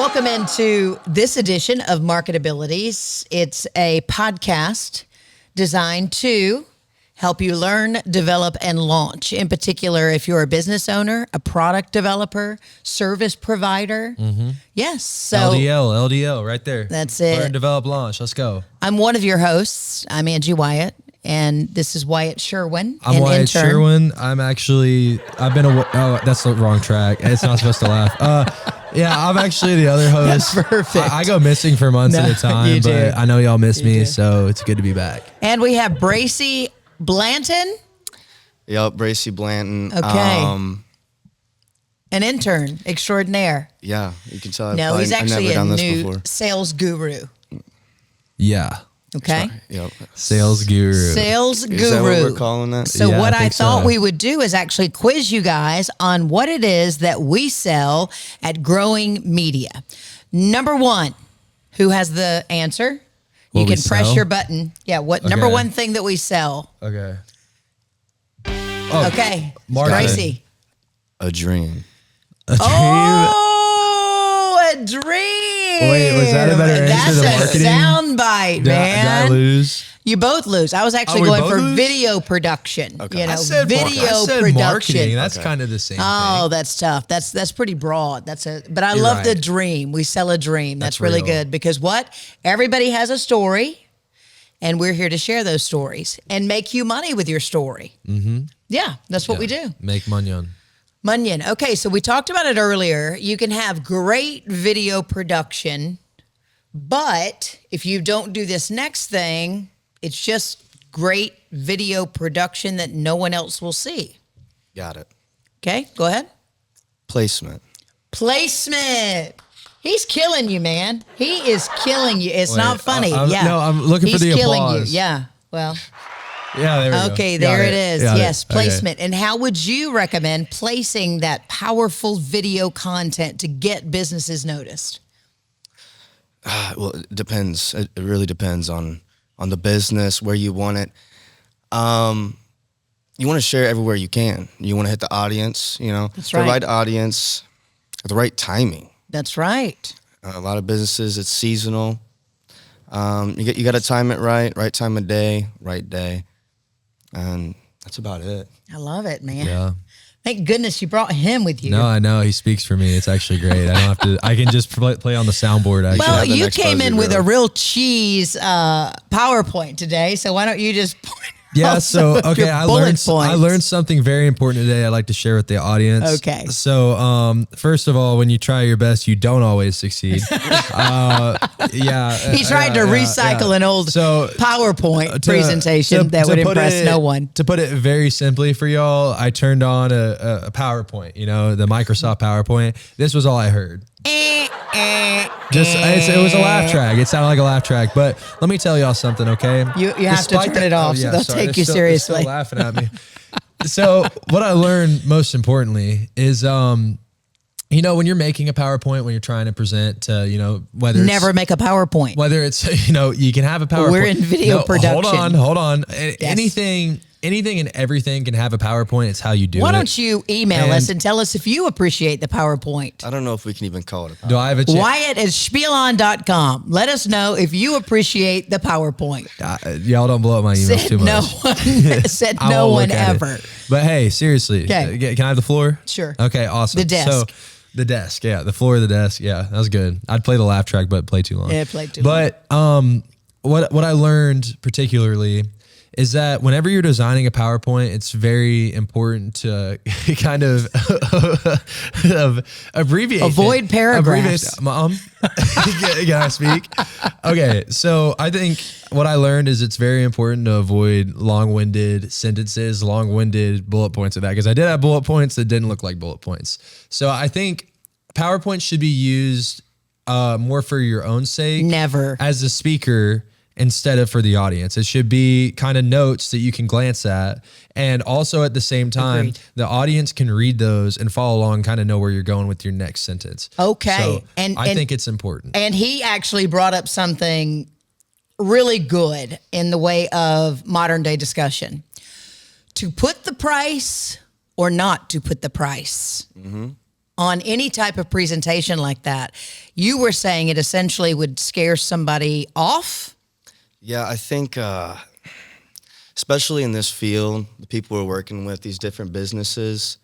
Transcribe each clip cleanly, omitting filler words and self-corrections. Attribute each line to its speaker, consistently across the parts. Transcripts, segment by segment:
Speaker 1: Welcome into this edition of MarketAbilities. It's a podcast designed to help you learn, develop, and launch. In particular, if you're a business owner, a product developer, service provider. Yes. So
Speaker 2: LDL right there.
Speaker 1: That's it.
Speaker 2: Learn, develop, launch. Let's go.
Speaker 1: I'm one of your hosts. I'm Angie Wyatt, and this is Wyatt Sherwin.
Speaker 2: I'm Wyatt Sherwin. Oh, that's the wrong track. It's not supposed to laugh. Yeah, I'm actually the other host.
Speaker 1: That's perfect.
Speaker 2: I go missing for months at a time, but I know y'all miss me, so it's good to be back.
Speaker 1: And we have Bracy Blanton.
Speaker 3: Yep, Bracy Blanton.
Speaker 1: Okay. An intern extraordinaire.
Speaker 3: Yeah, you can tell.
Speaker 1: No, he's actually
Speaker 3: I've never
Speaker 1: a
Speaker 3: done this
Speaker 1: new
Speaker 3: before.
Speaker 1: sales guru.
Speaker 2: Yeah.
Speaker 1: Okay.
Speaker 3: Yep.
Speaker 2: Sales guru.
Speaker 1: Sales guru.
Speaker 3: Is that what we're calling that?
Speaker 1: So
Speaker 2: Yeah,
Speaker 1: what
Speaker 2: I
Speaker 1: I
Speaker 2: think
Speaker 1: thought
Speaker 2: so.
Speaker 1: we would do is actually quiz you guys on what it is that we sell at Growing Media. Number one, who has the answer?
Speaker 2: What
Speaker 1: You
Speaker 2: we
Speaker 1: can press
Speaker 2: sell?
Speaker 1: your button. Yeah, what number
Speaker 2: Okay.
Speaker 1: one thing that we sell?
Speaker 2: Okay. Oh,
Speaker 1: Okay.
Speaker 2: marketing.
Speaker 1: Bracy.
Speaker 3: A dream.
Speaker 1: Oh, a dream.
Speaker 2: Wait, was that a better answer than
Speaker 1: That's
Speaker 2: marketing?
Speaker 1: a soundbite,
Speaker 2: Did
Speaker 1: man.
Speaker 2: I lose?
Speaker 1: You both lose. I was actually
Speaker 2: we
Speaker 1: going
Speaker 2: both
Speaker 1: for
Speaker 2: lose?
Speaker 1: video production.
Speaker 3: Okay.
Speaker 1: You know,
Speaker 2: I said
Speaker 1: video
Speaker 2: marketing.
Speaker 1: production.
Speaker 2: That's kind of the same
Speaker 1: Oh,
Speaker 2: thing.
Speaker 1: that's tough. That's pretty broad. But I
Speaker 2: You're
Speaker 1: love the
Speaker 2: right.
Speaker 1: dream. We sell a dream. That's
Speaker 2: That's
Speaker 1: really
Speaker 2: real.
Speaker 1: good because what? Everybody has a story, and we're here to share those stories and make you money with your story. Mm-hmm. Yeah, that's what we do.
Speaker 2: Make Munyon.
Speaker 1: Munyon. Okay, so we talked about it earlier. You can have great video production, but if you don't do this next thing, it's just great video production that no one else will see.
Speaker 3: Got it.
Speaker 1: Okay, go ahead.
Speaker 3: Placement.
Speaker 1: Placement. He's killing you, man. He is killing you. It's
Speaker 2: Wait,
Speaker 1: not funny.
Speaker 2: no, I'm looking for
Speaker 1: He's
Speaker 2: the
Speaker 1: killing
Speaker 2: applause.
Speaker 1: you. Yeah. Well,
Speaker 2: Yeah, there we go.
Speaker 1: okay,
Speaker 2: Got
Speaker 1: there it is.
Speaker 2: Got
Speaker 1: Yes,
Speaker 2: Okay.
Speaker 1: placement. And how would you recommend placing that powerful video content to get businesses noticed?
Speaker 3: Well, it depends. It really depends on the business, where you want it. You want to share everywhere you can. You want to hit the audience,
Speaker 1: That's
Speaker 3: the
Speaker 1: right.
Speaker 3: right audience at the right timing.
Speaker 1: That's right.
Speaker 3: A lot of businesses, it's seasonal. You got to time it right time of day, right day. And that's about it.
Speaker 1: I love it, man.
Speaker 2: Yeah.
Speaker 1: Thank goodness you brought him with you.
Speaker 2: No, I know. He speaks for me. It's actually great. I don't have to. I can just play on the soundboard. Actually.
Speaker 1: Well,
Speaker 3: have the
Speaker 1: you
Speaker 3: next
Speaker 1: came
Speaker 3: buzzer,
Speaker 1: in with a
Speaker 3: really.
Speaker 1: real cheese PowerPoint today, so why don't you just point
Speaker 2: Yeah.
Speaker 1: out
Speaker 2: So
Speaker 1: some of
Speaker 2: okay,
Speaker 1: your
Speaker 2: I
Speaker 1: bullet points?
Speaker 2: learned something very important today. I'd like to share with the audience.
Speaker 1: Okay.
Speaker 2: So first of all, when you try your best, you don't always succeed.
Speaker 1: He tried to recycle an old PowerPoint presentation that would impress no one.
Speaker 2: To put it very simply for y'all, I turned on a PowerPoint, the Microsoft PowerPoint. This was all I heard. It was a laugh track. It sounded like a laugh track, but let me tell y'all something, okay?
Speaker 1: You have to turn it off, so they'll take you
Speaker 2: They're
Speaker 1: seriously.
Speaker 2: still laughing at me. So what I learned most importantly is, when you're making a PowerPoint, when you're trying to present to, whether it's,
Speaker 1: Never make a PowerPoint.
Speaker 2: whether it's, you can have a PowerPoint.
Speaker 1: We're in video production.
Speaker 2: Hold on.
Speaker 1: Yes.
Speaker 2: Anything and everything can have a PowerPoint. It's how you do it.
Speaker 1: Why don't you email us
Speaker 2: And-
Speaker 1: and tell us if you appreciate the PowerPoint?
Speaker 3: I don't know if we can even call it a
Speaker 2: Do I have a chance?
Speaker 1: Wyatt at spielon.com. Let us know if you appreciate the PowerPoint.
Speaker 2: Y'all don't blow up my emails
Speaker 1: Said
Speaker 2: too much.
Speaker 1: no one, said
Speaker 2: I
Speaker 1: no
Speaker 2: won't
Speaker 1: one
Speaker 2: look at it.
Speaker 1: ever.
Speaker 2: But hey, seriously,
Speaker 1: Okay.
Speaker 2: can I have the floor?
Speaker 1: Sure.
Speaker 2: Okay, awesome.
Speaker 1: The desk.
Speaker 2: So the desk, yeah, the floor of the desk, yeah, that was good. I'd play the laugh track, but play too long.
Speaker 1: Yeah, it played too
Speaker 2: But what I learned particularly is that whenever you're designing a PowerPoint, it's very important to kind of abbreviate.
Speaker 1: Avoid paragraphs.
Speaker 2: Mom, can I speak? Okay, so I think what I learned is it's very important to avoid long-winded sentences, long-winded bullet points of that, because I did have bullet points that didn't look like bullet points. So I think PowerPoint should be used more for your own sake.
Speaker 1: Never.
Speaker 2: As a speaker instead of for the audience. It should be kind of notes that you can glance at. And also at the same time,
Speaker 1: Agreed.
Speaker 2: the audience can read those and follow along, kind of know where you're going with your next sentence.
Speaker 1: Okay.
Speaker 2: So
Speaker 1: And-
Speaker 2: I
Speaker 1: and-
Speaker 2: think it's important.
Speaker 1: And he actually brought up something really good in the way of modern day discussion. To put the price or not to put the price. on any type of presentation like that, you were saying it essentially would scare somebody off.
Speaker 3: Yeah, I think, especially in this field, the people we're working with, these different businesses,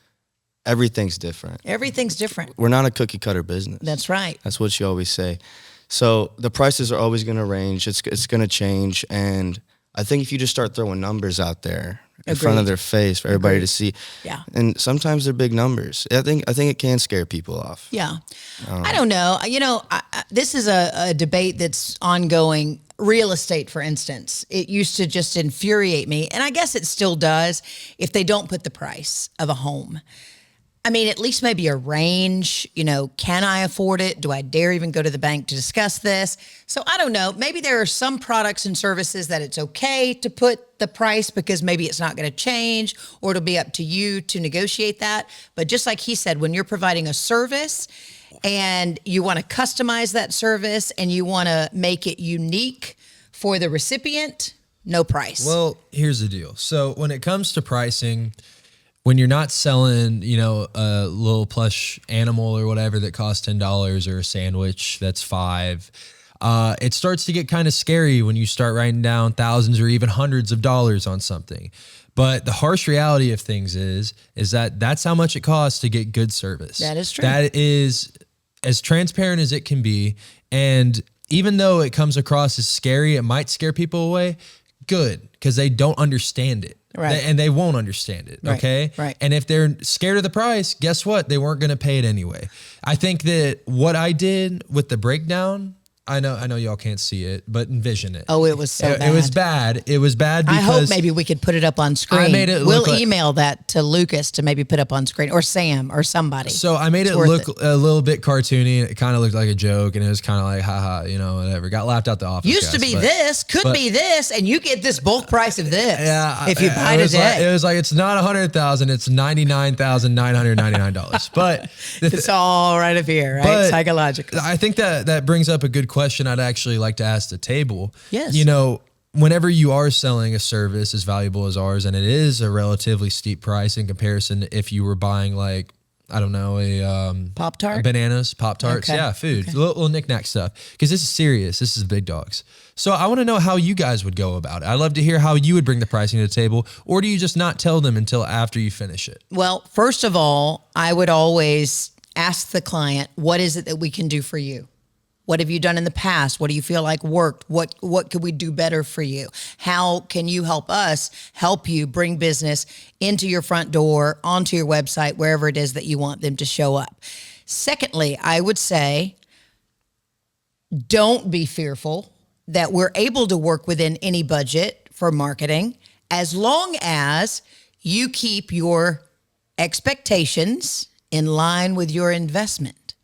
Speaker 3: everything's different.
Speaker 1: Everything's different.
Speaker 3: We're not a cookie cutter business.
Speaker 1: That's right.
Speaker 3: That's what you always say. So the prices are always going to range. It's going to change. And I think if you just start throwing numbers out there in front of their face for everybody to see,
Speaker 1: Yeah.
Speaker 3: and sometimes they're big numbers. I think it can scare people off.
Speaker 1: Yeah. I don't know. This is a debate that's ongoing. Real estate, for instance, it used to just infuriate me, and I guess it still does, if they don't put the price of a home. I mean, at least maybe a range, can I afford it? Do I dare even go to the bank to discuss this? So I don't know. Maybe there are some products and services that it's okay to put the price because maybe it's not going to change, or it'll be up to you to negotiate that. But just like he said, when you're providing a service and you want to customize that service and you want to make it unique for the recipient, no price.
Speaker 2: Well, here's the deal. So when it comes to pricing, when you're not selling, a little plush animal or whatever that costs $10 or a sandwich that's $5, it starts to get kind of scary when you start writing down thousands or even hundreds of dollars on something. But the harsh reality of things is that that's how much it costs to get good service.
Speaker 1: That is true.
Speaker 2: That is as transparent as it can be. And even though it comes across as scary, it might scare people away. Good, because they don't understand it.
Speaker 1: Right.
Speaker 2: And they won't understand it.
Speaker 1: Right,
Speaker 2: Okay.
Speaker 1: right.
Speaker 2: And if they're scared of the price, guess what? They weren't going to pay it anyway. I think that what I did with the breakdown, I know y'all can't see it, but envision it.
Speaker 1: Oh, it was so bad.
Speaker 2: It was bad. It was bad because
Speaker 1: I hope maybe we could put it up on screen.
Speaker 2: I made it
Speaker 1: we'll
Speaker 2: look like,
Speaker 1: email that to Lucas to maybe put up on screen, or Sam or somebody.
Speaker 2: So I made it look a little bit cartoony. It kind of looked like a joke, and it was kind of like, haha, whatever. Got laughed out the office.
Speaker 1: Used to be this, could be this, and you get this bulk price of this.
Speaker 2: Yeah,
Speaker 1: if you buy today.
Speaker 2: It was like it's not $100,000, it's $99,999. But
Speaker 1: it's all right up here, right? Psychological.
Speaker 2: I think that brings up a good question. I'd actually like to ask the table.
Speaker 1: Yes.
Speaker 2: Whenever you are selling a service as valuable as ours, and it is a relatively steep price in comparison if you were buying a
Speaker 1: Pop-Tart?
Speaker 2: Bananas, Pop-Tarts,
Speaker 1: Okay.
Speaker 2: yeah, food, little knick-knack stuff. Because this is serious. This is big dogs. So I want to know how you guys would go about it. I'd love to hear how you would bring the pricing to the table, or do you just not tell them until after you finish it?
Speaker 1: Well, first of all, I would always ask the client, what is it that we can do for you? What have you done in the past? What do you feel like worked? What could we do better for you? How can you help us help you bring business into your front door, onto your website, wherever it is that you want them to show up? Secondly, I would say, don't be fearful that we're able to work within any budget for marketing, as long as you keep your expectations in line with your investment.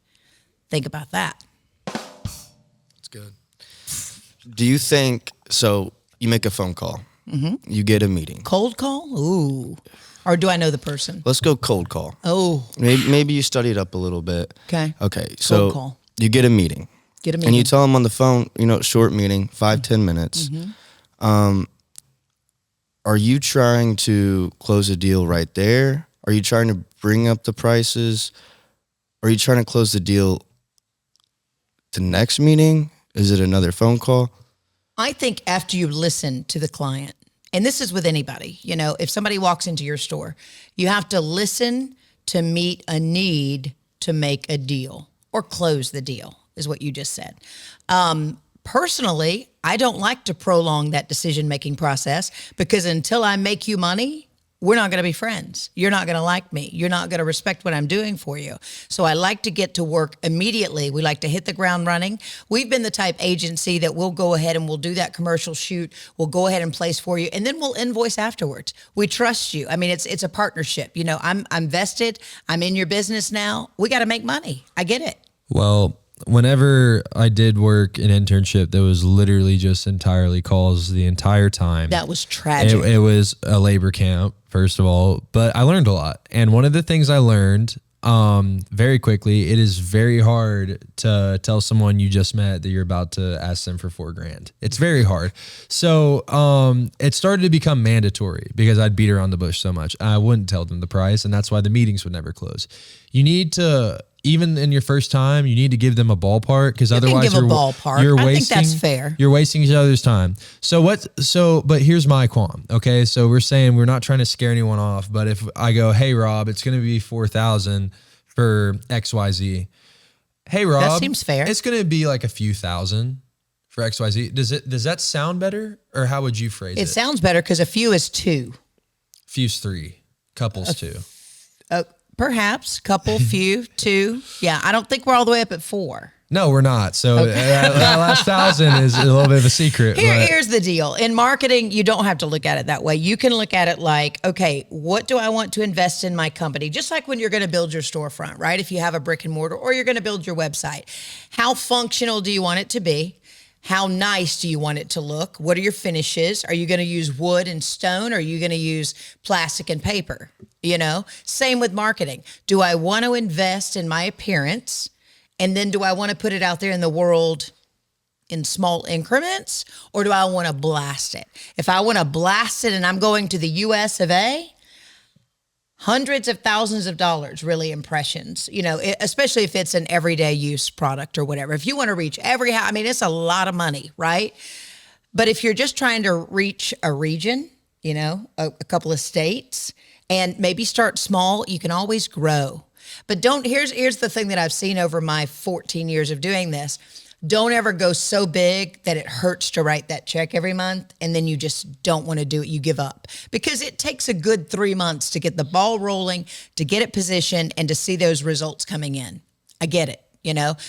Speaker 1: Think about that.
Speaker 3: Good. Do you think, so you make a phone call, you get a meeting.
Speaker 1: Cold call? Ooh. Or do I know the person?
Speaker 3: Let's go cold call.
Speaker 1: Oh.
Speaker 3: Maybe you studied up a little bit.
Speaker 1: Okay.
Speaker 3: Okay. So
Speaker 1: Cold call.
Speaker 3: you get a meeting.
Speaker 1: Get a meeting.
Speaker 3: And you tell them on the phone, short meeting, 5-10 minutes. Are you trying to close a deal right there? Are you trying to bring up the prices? Are you trying to close the deal the next meeting? Is it another phone call?
Speaker 1: I think after you listen to the client, and this is with anybody, if somebody walks into your store, you have to listen to meet a need to make a deal or close the deal, is what you just said. Personally, I don't like to prolong that decision-making process, because until I make you money, we're not going to be friends. You're not going to like me. You're not going to respect what I'm doing for you. So I like to get to work immediately. We like to hit the ground running. We've been the type agency that we'll go ahead and we'll do that commercial shoot. We'll go ahead and place for you, and then we'll invoice afterwards. We trust you. I mean, it's a partnership. I'm vested. I'm in your business now. We got to make money. I get it.
Speaker 2: Well, whenever I did work an internship that was literally just entirely calls the entire time.
Speaker 1: That was tragic.
Speaker 2: It was a labor camp, first of all, but I learned a lot. And one of the things I learned very quickly, it is very hard to tell someone you just met that you're about to ask them for $4,000. It's very hard. So it started to become mandatory because I'd beat around the bush so much. I wouldn't tell them the price, and that's why the meetings would never close. You need to, even in your first time, you need to give them a ballpark, because otherwise
Speaker 1: give a ballpark.
Speaker 2: you're
Speaker 1: I think
Speaker 2: wasting,
Speaker 1: that's fair.
Speaker 2: You're wasting each other's time. But here's my qualm. Okay. So we're saying we're not trying to scare anyone off, but if I go, hey Rob, it's going to be 4,000 for XYZ. Hey Rob,
Speaker 1: That seems fair.
Speaker 2: It's going to be like a few thousand for XYZ. Does that sound better, or how would you phrase it?
Speaker 1: It sounds better because a few is 2.
Speaker 2: Few's 3, couples 2.
Speaker 1: Perhaps couple, few, 2. Yeah, I don't think we're all the way up at 4.
Speaker 2: No, we're not. So that last 1,000 is a little bit of a secret.
Speaker 1: Here's the deal. In marketing, you don't have to look at it that way. You can look at it like, okay, what do I want to invest in my company? Just like when you're going to build your storefront, right? If you have a brick and mortar, or you're going to build your website, how functional do you want it to be? How nice do you want it to look? What are your finishes? Are you going to use wood and stone? Or are you going to use plastic and paper? Same with marketing. Do I want to invest in my appearance? And then do I want to put it out there in the world in small increments? Or do I want to blast it? If I want to blast it and I'm going to the US of A, hundreds of thousands of dollars, really, impressions, especially if it's an everyday use product or whatever. If you want to reach every house, it's a lot of money, right? But if you're just trying to reach a region, a couple of states, and maybe start small, you can always grow. But here's the thing that I've seen over my 14 years of doing this. Don't ever go so big that it hurts to write that check every month, and then you just don't want to do it. You give up, because it takes a good 3 months to get the ball rolling, to get it positioned, and to see those results coming in. I get it,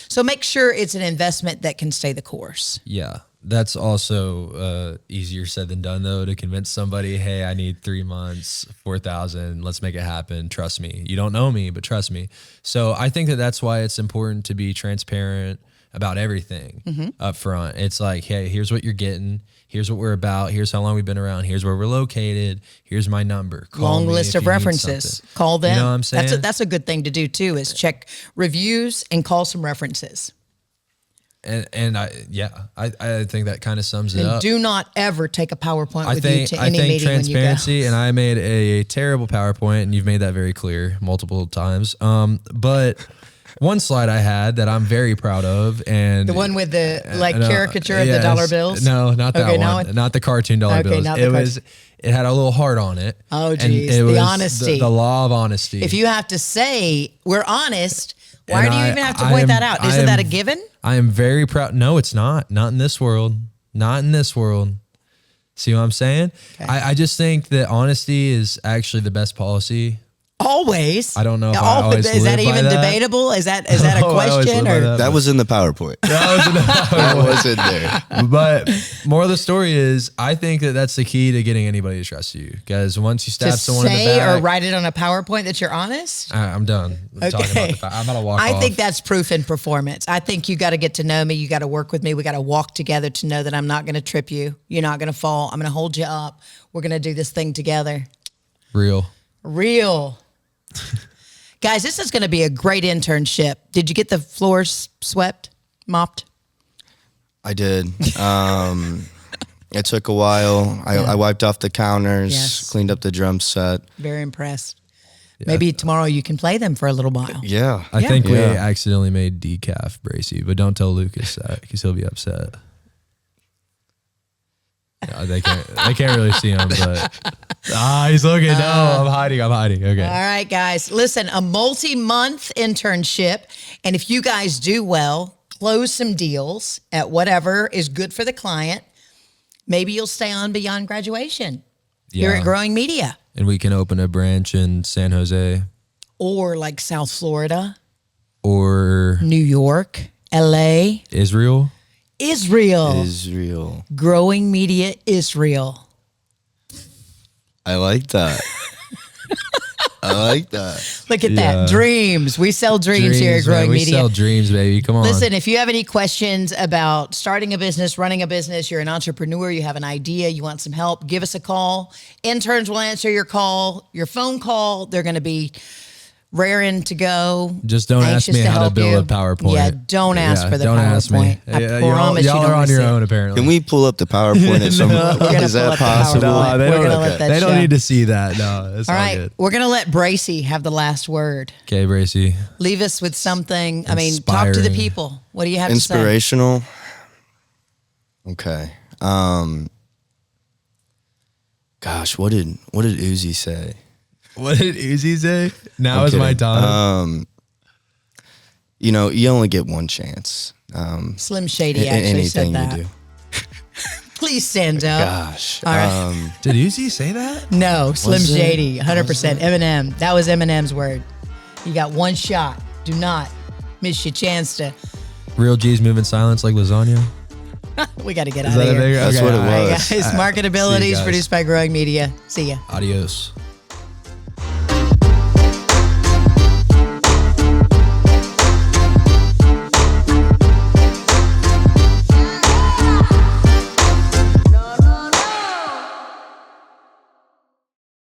Speaker 1: So make sure it's an investment that can stay the course.
Speaker 2: Yeah. That's also easier said than done, though, to convince somebody, hey, I need 3 months, 4,000, let's make it happen. Trust me. You don't know me, but trust me. So I think that's why it's important to be transparent about everything up front. It's like, hey, here's what you're getting. Here's what we're about. Here's how long we've been around. Here's where we're located. Here's my number.
Speaker 1: Long list of references. Call them.
Speaker 2: You know what I'm saying?
Speaker 1: That's a good thing to do too, is check reviews and call some references.
Speaker 2: And I think that kind of sums it up.
Speaker 1: Do not ever take a PowerPoint with you to any meeting when you go.
Speaker 2: Transparency, and I made a terrible PowerPoint, and you've made that very clear multiple times. But one slide I had that I'm very proud of, and
Speaker 1: the one with the caricature of the dollar bills.
Speaker 2: No, not that one. Not the cartoon dollar bills. It had a little heart on it.
Speaker 1: Oh, geez, the honesty,
Speaker 2: the law of honesty.
Speaker 1: If you have to say we're honest, why do you even have to point that out? Isn't that a given?
Speaker 2: I am very proud. No, it's not. Not in this world. Not in this world. See what I'm saying? Okay. I just think that honesty is actually the best policy.
Speaker 1: Always.
Speaker 2: I don't know if I always
Speaker 1: is that even debatable? Is that a question? Or
Speaker 3: that was in the PowerPoint. That was in there.
Speaker 2: But more of the story is, I think that's the key to getting anybody to trust you. Because once you stab someone in the back,
Speaker 1: or write it on a PowerPoint that you're honest.
Speaker 2: I'm done.
Speaker 1: Okay.
Speaker 2: I'm about to walk off.
Speaker 1: I think that's proof in performance. I think you got to get to know me. You got to work with me. We got to walk together to know that I'm not going to trip you. You're not going to fall. I'm going to hold you up. We're going to do this thing together.
Speaker 2: Real.
Speaker 1: Guys, this is going to be a great internship. Did you get the floors swept, mopped?
Speaker 3: I did. It took a while. I wiped off the counters, cleaned up the drum set.
Speaker 1: Very impressed. Yeah. Maybe tomorrow you can play them for a little while.
Speaker 3: Yeah.
Speaker 2: I think we accidentally made decaf Bracy, but don't tell Lucas that, because he'll be upset. They can't really see him, but he's looking. No, I'm hiding. Okay.
Speaker 1: All right, guys. Listen, a multi-month internship, and if you guys do well, close some deals at whatever is good for the client, maybe you'll stay on beyond graduation here at Growing Media.
Speaker 2: And we can open a branch in San Jose,
Speaker 1: or like South Florida,
Speaker 2: or
Speaker 1: New York, LA,
Speaker 2: Israel.
Speaker 1: Growing Media Israel.
Speaker 3: I like that.
Speaker 1: Look at that. Dreams. We sell dreams here at Growing Media.
Speaker 2: We sell dreams, baby. Come on.
Speaker 1: Listen, if you have any questions about starting a business, running a business, you're an entrepreneur, you have an idea, you want some help, give us a call. Interns will answer your call, your phone call. They're going to be raring to go.
Speaker 2: Just don't ask
Speaker 1: anxious
Speaker 2: me how to
Speaker 1: help
Speaker 2: build
Speaker 1: you.
Speaker 2: a PowerPoint.
Speaker 1: Yeah, don't ask for the
Speaker 2: don't
Speaker 1: PowerPoint.
Speaker 2: ask me.
Speaker 1: I
Speaker 2: Yeah,
Speaker 1: promise
Speaker 2: y'all
Speaker 1: you
Speaker 2: are
Speaker 1: don't
Speaker 2: on
Speaker 1: see
Speaker 2: your
Speaker 1: it.
Speaker 2: own, apparently.
Speaker 3: Can we pull up the PowerPoint at some
Speaker 1: We're gonna
Speaker 3: Is
Speaker 1: pull
Speaker 3: that
Speaker 1: up the
Speaker 3: possible?
Speaker 1: PowerPoint.
Speaker 2: they
Speaker 1: We're
Speaker 2: don't,
Speaker 1: gonna let that
Speaker 2: they don't
Speaker 1: show.
Speaker 2: need to see that. No, it's
Speaker 1: All
Speaker 2: all
Speaker 1: right,
Speaker 2: good.
Speaker 1: we're gonna let Bracy have the last word.
Speaker 2: Okay, Bracy.
Speaker 1: Leave us with something. I mean, talk to the
Speaker 2: Inspiring.
Speaker 1: people. What do you have
Speaker 3: Inspirational. Okay. Gosh, what did Uzi say?
Speaker 2: What did Uzi say? Now
Speaker 3: I'm
Speaker 2: is my
Speaker 3: kidding.
Speaker 2: time.
Speaker 3: You know, you only get one chance.
Speaker 1: to say? Slim Shady actually said
Speaker 3: Anything
Speaker 1: that.
Speaker 3: you do.
Speaker 1: Please stand up.
Speaker 3: Gosh.
Speaker 1: All right.
Speaker 2: Did Uzi say that?
Speaker 1: No, Slim
Speaker 3: Was it?
Speaker 1: Shady, 100%. Eminem. That was Eminem's word. You got one shot. Do not miss your chance to.
Speaker 2: Real G's move in silence like lasagna.
Speaker 1: We got to get
Speaker 2: Is
Speaker 1: out of
Speaker 2: that a
Speaker 1: here.
Speaker 2: big?
Speaker 3: That's
Speaker 2: okay,
Speaker 3: what it
Speaker 2: all right.
Speaker 1: All right,
Speaker 3: was.
Speaker 1: guys.
Speaker 2: See you
Speaker 1: MarketAbilities
Speaker 2: guys.
Speaker 1: produced by Growing Media. See ya.
Speaker 2: Adios.